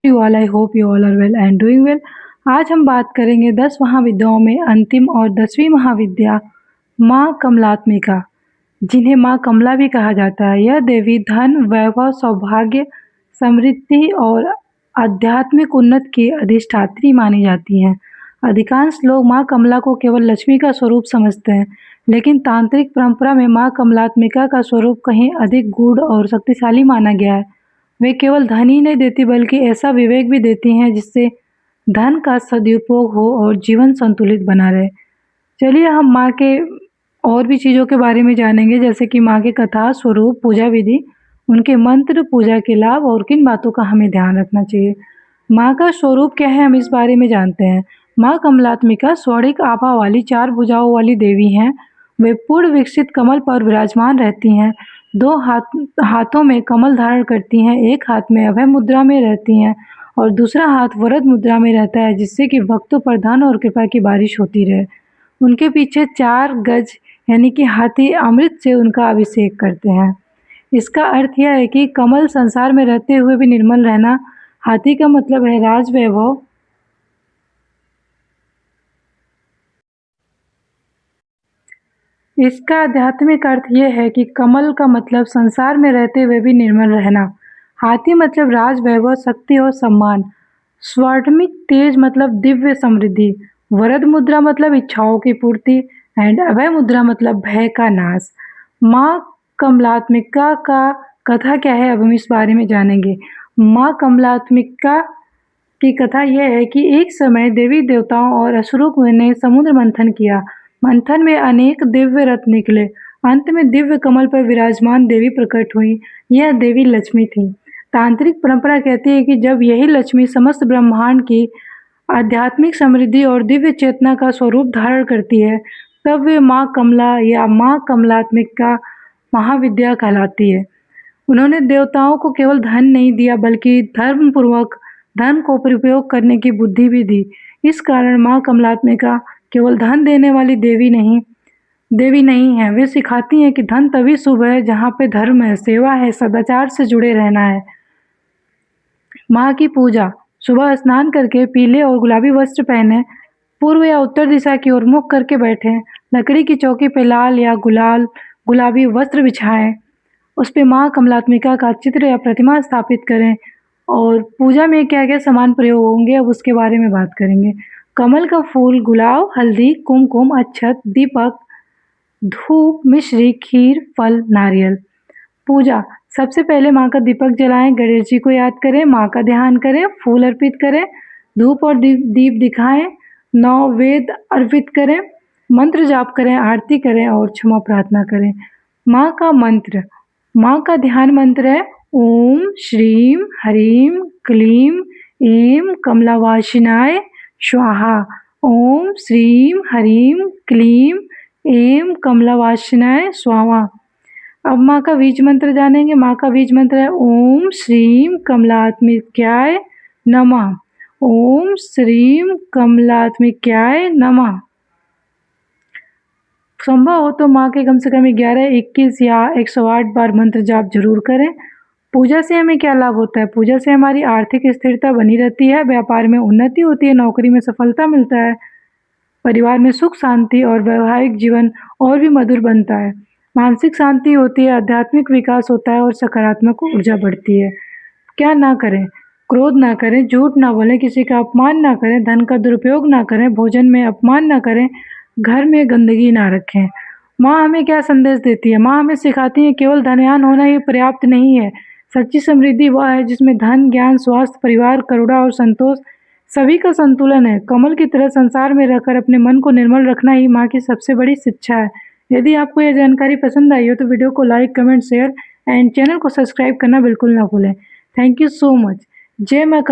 You all, I hope you all are well and doing well. आज हम बात करेंगे 10 महाविद्याओं में अंतिम और 10वीं महाविद्या माँ कमलात्मिका, जिन्हें माँ कमला भी कहा जाता है। यह देवी धन, वैभव, सौभाग्य, समृद्धि और आध्यात्मिक उन्नति की अधिष्ठात्री मानी जाती हैं। अधिकांश लोग माँ कमला को केवल लक्ष्मी का स्वरूप समझते हैं, लेकिन तांत्रिक परंपरा में माँ कमलात्मिका का स्वरूप कहीं अधिक गूढ़ और शक्तिशाली माना गया है। वे केवल धन ही नहीं देती, बल्कि ऐसा विवेक भी देती हैं जिससे धन का सदुपयोग हो और जीवन संतुलित बना रहे। चलिए हम माँ के और भी चीज़ों के बारे में जानेंगे, जैसे कि माँ की कथा, स्वरूप, पूजा विधि, उनके मंत्र, पूजा के लाभ और किन बातों का हमें ध्यान रखना चाहिए। माँ का स्वरूप क्या है, हम इस बारे में जानते हैं। माँ कमलात्मिका स्वर्णिक आभा वाली 4 भुजाओं वाली देवी हैं। वे पूर्ण विकसित कमल पर विराजमान रहती हैं। 2 हाथों में कमल धारण करती हैं, एक हाथ में अभय मुद्रा में रहती हैं और दूसरा हाथ वरद मुद्रा में रहता है, जिससे कि भक्तों पर धन और कृपा की बारिश होती रहे। उनके पीछे 4 गज यानी कि हाथी अमृत से उनका अभिषेक करते हैं। इसका अर्थ यह है कि कमल संसार में रहते हुए भी निर्मल रहना। हाथी का मतलब है राज वैभव। इसका आध्यात्मिक अर्थ यह है कि कमल का मतलब संसार में रहते हुए भी निर्मल रहना। हाथी मतलब राज वैभव, शक्ति और सम्मान। स्वर्णिक तेज मतलब दिव्य समृद्धि। वरद मुद्रा मतलब इच्छाओं की पूर्ति एंड अभय मुद्रा मतलब भय का नाश। माँ कमलात्मिका का कथा क्या है, अब हम इस बारे में जानेंगे। माँ कमलात्मिका की कथा यह है कि एक समय देवी देवताओं और असुरों ने समुद्र मंथन किया। मंथन में अनेक दिव्य रत्न निकले। अंत में दिव्य कमल पर विराजमान देवी प्रकट हुई। यह देवी लक्ष्मी थी। तांत्रिक परंपरा कहती है कि जब यही लक्ष्मी समस्त ब्रह्मांड की आध्यात्मिक समृद्धि और दिव्य चेतना का स्वरूप धारण करती है, तब वे माँ कमला या माँ कमलात्मिका महाविद्या कहलाती है। उन्होंने देवताओं को केवल धन नहीं दिया, बल्कि धर्मपूर्वक धन को उपयोग करने की बुद्धि भी दी। इस कारण माँ कमलात्मिका केवल धन देने वाली देवी नहीं है। वे सिखाती हैं कि धन तभी शुभ है जहाँ पे धर्म है, सेवा है, सदाचार से जुड़े रहना है। माँ की पूजा: सुबह स्नान करके पीले और गुलाबी वस्त्र पहने, पूर्व या उत्तर दिशा की ओर मुख करके बैठें। लकड़ी की चौकी पे लाल या गुलाबी वस्त्र बिछाएं। उस पे माँ कमलात्मिका का चित्र या प्रतिमा स्थापित करें। और पूजा में क्या-क्या सामान प्रयोग होंगे, अब उसके बारे में बात करेंगे। कमल का फूल, गुलाब, हल्दी, कुमकुम, अक्षत, दीपक, धूप, मिश्री, खीर, फल, नारियल। पूजा: सबसे पहले माँ का दीपक जलाएं, गणेश जी को याद करें, माँ का ध्यान करें, फूल अर्पित करें, धूप और दीप दिखाएं, 9 वेद अर्पित करें, मंत्र जाप करें, आरती करें और क्षमा प्रार्थना करें। माँ का मंत्र: माँ का ध्यान मंत्र है ओम श्रीम ह्रीम क्लीम ऐं कमलावासिनाय स्वाहा। ओम श्रीम ह्रीम क्लीम ऐं कमलावासिनाय स्वाहा। अब माँ का बीज मंत्र जानेंगे। माँ का बीज मंत्र है ओम श्रीम कमलात्मिकाय नमः। ओम श्रीम कमलात्मिकाय नमः। संभव हो तो माँ के कम से कम 11, 21 या 108 बार मंत्र जाप जरूर करें। पूजा से हमें क्या लाभ होता है? पूजा से हमारी आर्थिक स्थिरता बनी रहती है, व्यापार में उन्नति होती है, नौकरी में सफलता मिलता है, परिवार में सुख शांति और वैवाहिक जीवन और भी मधुर बनता है, मानसिक शांति होती है, आध्यात्मिक विकास होता है और सकारात्मक ऊर्जा बढ़ती है। क्या ना करें? क्रोध ना करें, झूठ ना बोलें, किसी का अपमान ना करें, धन का दुरुपयोग ना करें, भोजन में अपमान ना करें, घर में गंदगी ना रखें। माँ हमें क्या संदेश देती है? माँ हमें सिखाती है केवल धनवान होना ही पर्याप्त नहीं है। सच्ची समृद्धि वह है जिसमें धन, ज्ञान, स्वास्थ्य, परिवार, करुणा और संतोष सभी का संतुलन है। कमल की तरह संसार में रहकर अपने मन को निर्मल रखना ही माँ की सबसे बड़ी शिक्षा है। यदि आपको यह जानकारी पसंद आई हो तो वीडियो को like, comment, share and channel को सब्सक्राइब करना बिल्कुल ना भूलें। Thank you so much. जय माँ